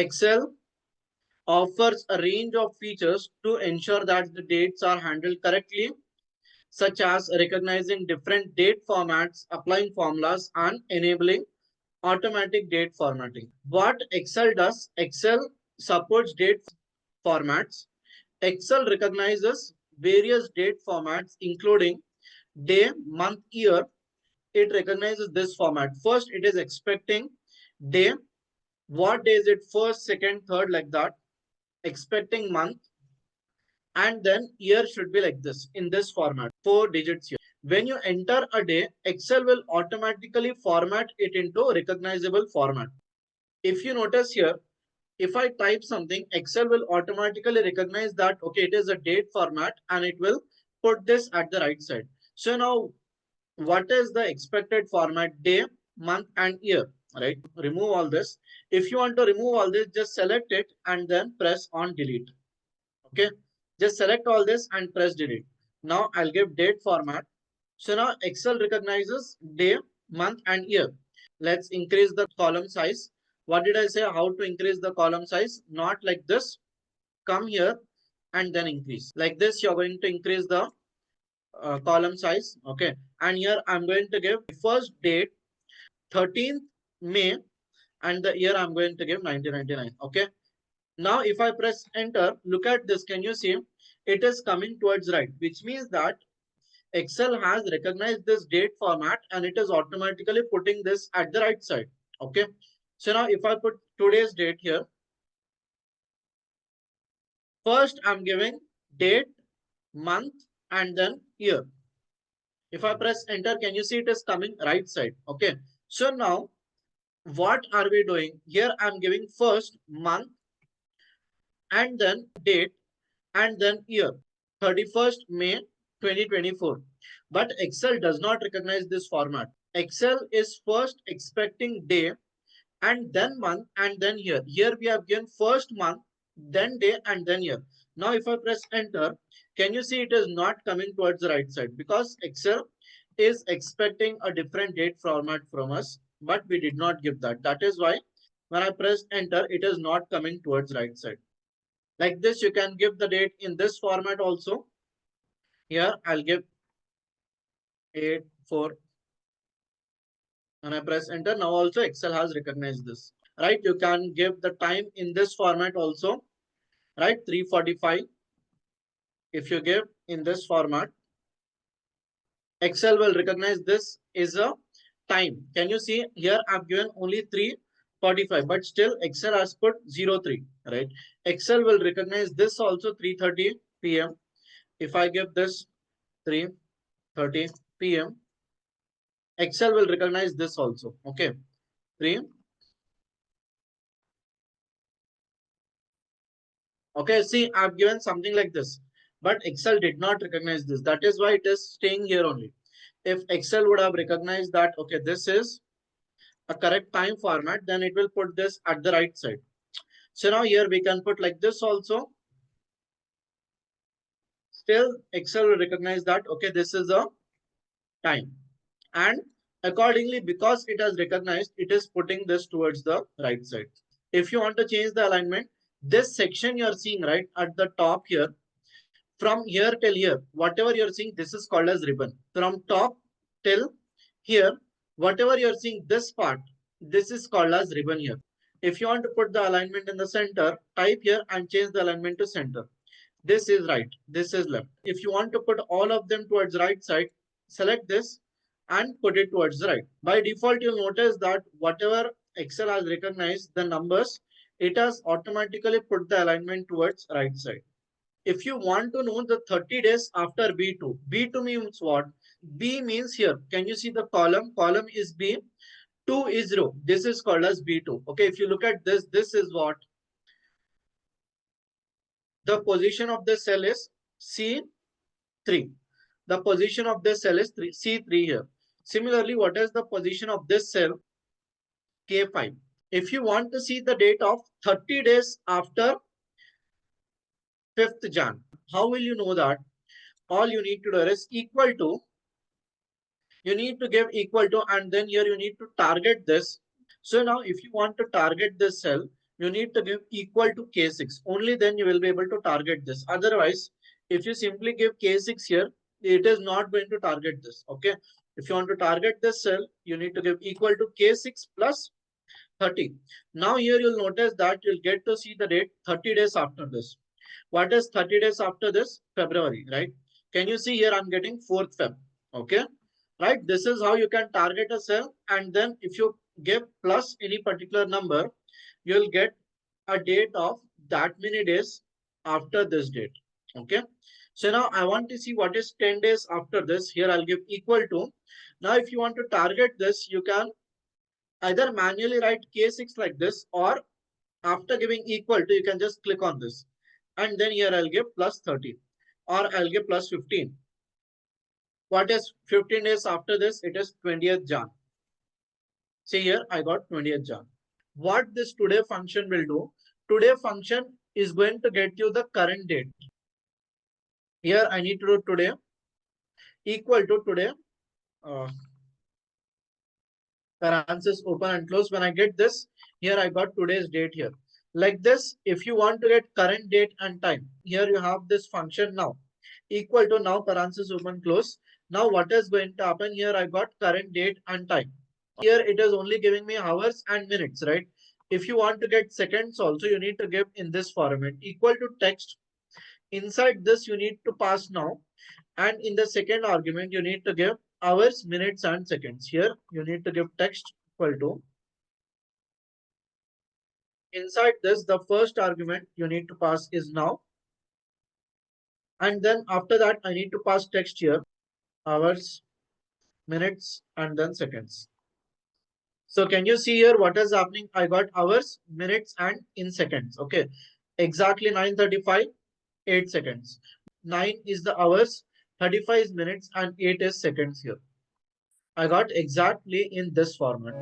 Excel offers a range of features to ensure that the dates are handled correctly, such as recognizing different date formats, applying formulas, and enabling automatic date formatting. What Excel does, Excel supports date formats. Excel recognizes various date formats, including day, month, year. It recognizes this format. First, it is expecting day. What day is it? First, second, third, like that. Expecting month, and then year should be like this in this format, 4 digits here. When you enter a day, Excel will automatically format it into recognizable format. If you notice here, if I type something, Excel will automatically recognize that, okay, it is a date format, and it will put this at the right side. So now what is the expected format? Day, month, and year, right? Remove all this. If you want to remove all this, just select it and then press on delete. Okay, just select all this and press delete. Now I'll give date format. So now Excel recognizes day, month, and year. Let's increase the column size. What did I say? How to increase the column size? Not like this. Come here and then increase. Like this, you're going to increase the column size. Okay. And here I'm going to give first date 13th May, and the year I'm going to give 1999. Okay. Now, if I press enter, look at this. Can you see? It is coming towards right, which means that Excel has recognized this date format and it is automatically putting this at the right side. Okay. So now if I put today's date here, first I'm giving date, month, and then year. If I press enter, can you see it is coming right side? Okay. So now what are we doing? Here I'm giving first month and then date and then year, 31st May 2024. But Excel does not recognize this format. Excel is first expecting day and then month and then year. Here we have given first month, then day, and then year. Now if I press enter, can you see it is not coming towards the right side? Because Excel is expecting a different date format from us, but we did not give that. That is why when I press enter, it is not coming towards right side. Like this, you can give the date in this format also. Here I'll give 8/4 and I press enter. Now also Excel has recognized this, right? You can give the time in this format also, right? 3:45. If you give in this format, Excel will recognize this is a time. Can you see here? I've given only 3:45, but still Excel has put 03, right? Excel will recognize this also 3:30 p.m. If I give this 3:30 p.m., Excel will recognize this also. Okay, 3. Okay, see, I've given something like this, but Excel did not recognize this. That is why it is staying here only. If Excel would have recognized that, okay, this is a correct time format, then it will put this at the right side. So now here we can put like this also. Still, Excel will recognize that, okay, this is a time. And accordingly, because it has recognized, it is putting this towards the right side. If you want to change the alignment, this section you are seeing right at the top here, from here till here, whatever you're seeing, this is called as ribbon. From top till here, whatever you're seeing, this part, this is called as ribbon here. If you want to put the alignment in the center, type here and change the alignment to center. This is right, this is left. If you want to put all of them towards right side, select this and put it towards the right. By default, you'll notice that whatever Excel has recognized, the numbers, it has automatically put the alignment towards right side. If you want to know the 30 days after B2, B2 means what? B means here. Can you see the column? Column is B. 2 is 0. This is called as B2. Okay, if you look at this, this is what? The position of the cell is C3. The position of this cell is C3 here. Similarly, what is the position of this cell? K5. If you want to see the date of 30 days after 5th Jan, how will you know that? All you need to do is equal to, you need to give equal to, and then here you need to target this. So now if you want to target this cell, you need to give equal to K6. Only then you will be able to target this. Otherwise, if you simply give K6 here, it is not going to target this. Okay. If you want to target this cell, you need to give equal to K6 plus 30. Now here you'll notice that you'll get to see the date 30 days after this. What is 30 days after this? February, right? Can you see here I'm getting 4th Feb. Okay. Right. This is how you can target a cell. And then if you give plus any particular number, you'll get a date of that many days after this date. Okay. So now I want to see what is 10 days after this. Here I'll give equal to. Now if you want to target this, you can either manually write K6 like this, or after giving equal to, you can just click on this. And then here I'll give plus 30 or I'll give plus 15. What is 15 days after this? It is 20th Jan. See here, I got 20th Jan. What this today function will do, today function is going to get you the current date. Here I need to do today equal to today. Parenthesis open and close. When I get this, here I got today's date here. Like this, if you want to get current date and time, here you have this function now. Equal to now parenthesis open close. Now what is going to happen here? I got current date and time. Here it is only giving me hours and minutes, right? If you want to get seconds also, you need to give in this format. Equal to text. Inside this, you need to pass now. And in the second argument, you need to give hours, minutes, and seconds. Here, you need to give text equal to. Inside this, the first argument you need to pass is now. And then after that, I need to pass text here, hours, minutes, and then seconds. So can you see here what is happening? I got hours, minutes, and in seconds. Okay. Exactly 9:35, 8 seconds. 9 is the hours, 35 is minutes, and 8 is seconds here. I got exactly in this format.